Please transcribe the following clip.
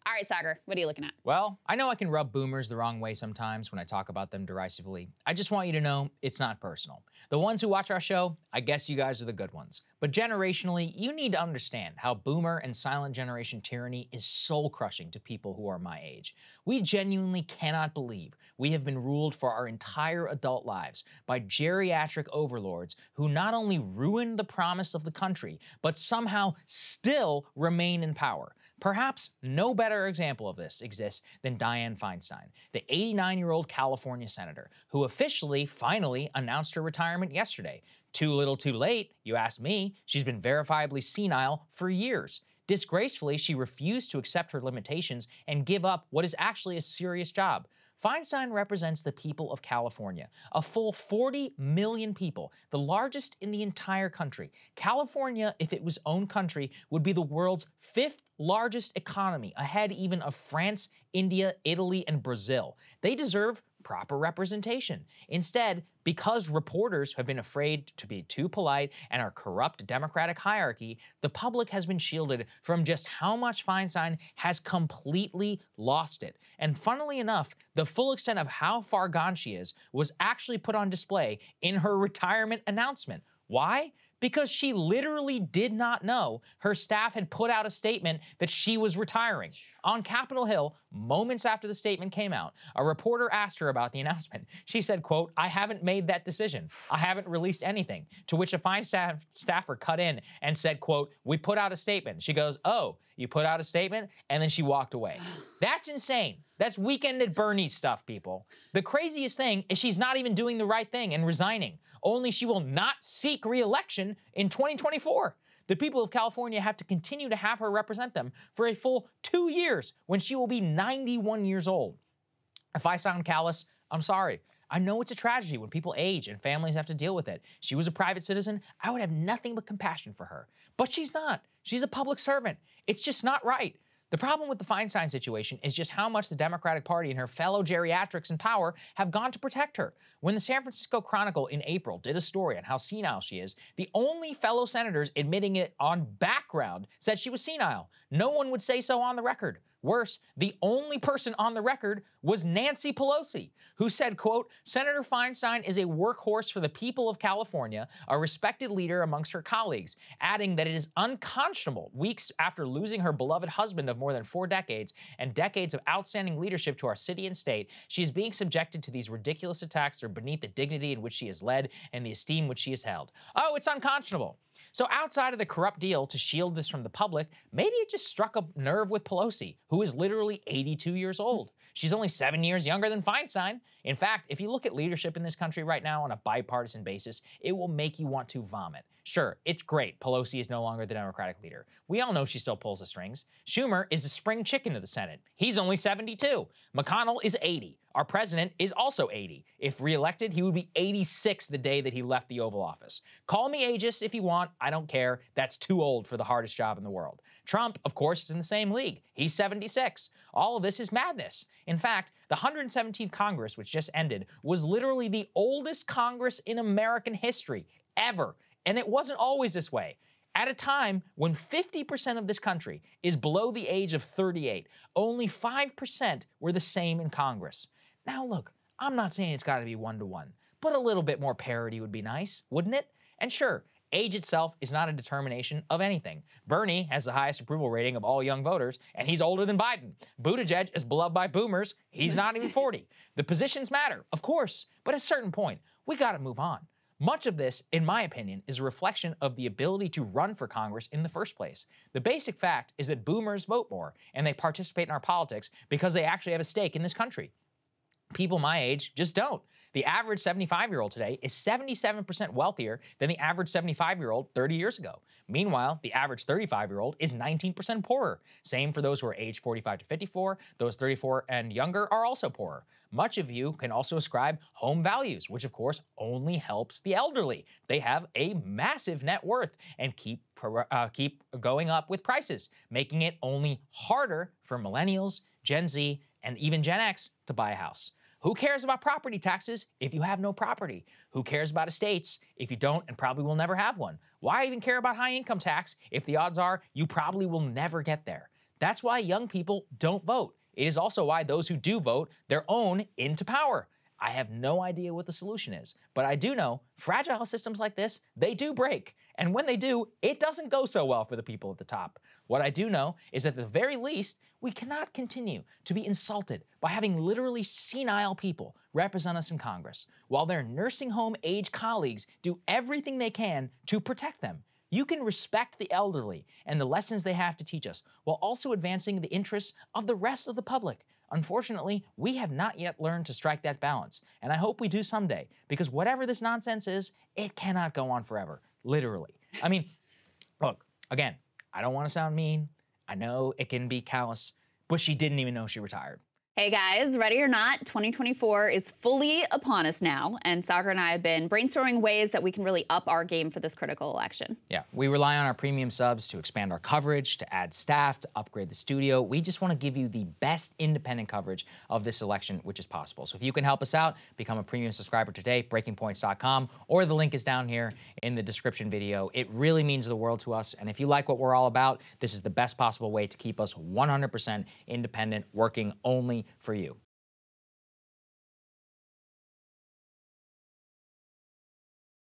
All right, Saagar, what are you looking at? Well, I know I can rub boomers the wrong way sometimes when I talk about them derisively. I just want you to know it's not personal. The ones who watch our show, I guess you guys are the good ones. But generationally, you need to understand how boomer and silent generation tyranny is soul-crushing to people who are my age. We genuinely cannot believe we have been ruled for our entire adult lives by geriatric overlords who not only ruined the promise of the country, but somehow still remain in power. Perhaps no better example of this exists than Dianne Feinstein, the 89-year-old California senator, who officially, finally, announced her retirement yesterday. Too little too late, you ask me. She's been verifiably senile for years. Disgracefully, she refused to accept her limitations and give up what is actually a serious job. Feinstein represents the people of California, a full 40 million people, the largest in the entire country. California, if it was own country, would be the world's 5th largest economy, ahead even of France, India, Italy, and Brazil. They deserve proper representation. Instead, because reporters have been afraid to be too polite and our corrupt Democratic hierarchy, the public has been shielded from just how much Feinstein has completely lost it. And funnily enough, the full extent of how far gone she is was actually put on display in her retirement announcement. Why? Because she literally did not know her staff had put out a statement that she was retiring. On Capitol Hill, moments after the statement came out, a reporter asked her about the announcement. She said, quote, "I haven't made that decision. I haven't released anything." To which a Feinstein staffer cut in and said, quote, "We put out a statement." She goes, "Oh, you put out a statement?" And then she walked away. That's insane. That's Weekend at Bernie's stuff, people. The craziest thing is she's not even doing the right thing and resigning. Only she will not seek re-election in 2024. The people of California have to continue to have her represent them for a full 2 years when she will be 91 years old. If I sound callous, I'm sorry. I know it's a tragedy when people age and families have to deal with it. She was a private citizen. I would have nothing but compassion for her. But she's not. She's a public servant. It's just not right. The problem with the Feinstein situation is just how much the Democratic Party and her fellow geriatrics in power have gone to protect her. When the San Francisco Chronicle in April did a story on how senile she is, the only fellow senators admitting it on background said she was senile. No one would say so on the record. Worse, the only person on the record was Nancy Pelosi, who said, quote, "Senator Feinstein is a workhorse for the people of California, a respected leader amongst her colleagues," adding that it is unconscionable, weeks after losing her beloved husband of more than 4 decades and decades of outstanding leadership to our city and state, she is being subjected to these ridiculous attacks that are beneath the dignity in which she has led and the esteem which she has held. Oh, it's unconscionable. So outside of the corrupt deal to shield this from the public, maybe it just struck a nerve with Pelosi, who is literally 82 years old. She's only 7 years younger than Feinstein. In fact, if you look at leadership in this country right now on a bipartisan basis, it will make you want to vomit. Sure, it's great Pelosi is no longer the Democratic leader. We all know she still pulls the strings. Schumer is the spring chicken of the Senate. He's only 72. McConnell is 80. Our president is also 80. If reelected, he would be 86 the day that he left the Oval Office. Call me ageist if you want. I don't care. That's too old for the hardest job in the world. Trump, of course, is in the same league. He's 76. All of this is madness. In fact, the 117th Congress, which just ended, was literally the oldest Congress in American history, ever. And it wasn't always this way. At a time when 50% of this country is below the age of 38, only 5% were the same in Congress. Now look, I'm not saying it's got to be 1-to-1, but a little bit more parity would be nice, wouldn't it? And sure, age itself is not a determination of anything. Bernie has the highest approval rating of all young voters, and he's older than Biden. Buttigieg is beloved by boomers. He's not even 40. The positions matter, of course, but at a certain point, we got to move on. Much of this, in my opinion, is a reflection of the ability to run for Congress in the first place. The basic fact is that boomers vote more, and they participate in our politics because they actually have a stake in this country. People my age just don't. The average 75-year-old today is 77% wealthier than the average 75-year-old 30 years ago. Meanwhile, the average 35-year-old is 19% poorer. Same for those who are aged 45 to 54. Those 34 and younger are also poorer. Much of you can also ascribe home values, which of course only helps the elderly. They have a massive net worth and keep going up with prices, making it only harder for millennials, Gen Z, and even Gen X to buy a house. Who cares about property taxes if you have no property? Who cares about estates if you don't and probably will never have one? Why even care about high income tax if the odds are you probably will never get there? That's why young people don't vote. It is also why those who do vote their own into power. I have no idea what the solution is, but I do know fragile systems like this, they do break. And when they do, it doesn't go so well for the people at the top. What I do know is at the very least, we cannot continue to be insulted by having literally senile people represent us in Congress, while their nursing home age colleagues do everything they can to protect them. You can respect the elderly and the lessons they have to teach us, while also advancing the interests of the rest of the public. Unfortunately, we have not yet learned to strike that balance, and I hope we do someday, because whatever this nonsense is, it cannot go on forever, literally. I mean, look, again, I don't want to sound mean. I know it can be callous, but she didn't even know she retired. Hey guys, ready or not, 2024 is fully upon us now, and Saagar and I have been brainstorming ways that we can really up our game for this critical election. Yeah, we rely on our premium subs to expand our coverage, to add staff, to upgrade the studio. We just want to give you the best independent coverage of this election, which is possible. So if you can help us out, become a premium subscriber today, breakingpoints.com, or the link is down here in the description video. It really means the world to us, and if you like what we're all about, this is the best possible way to keep us 100% independent, working only for you.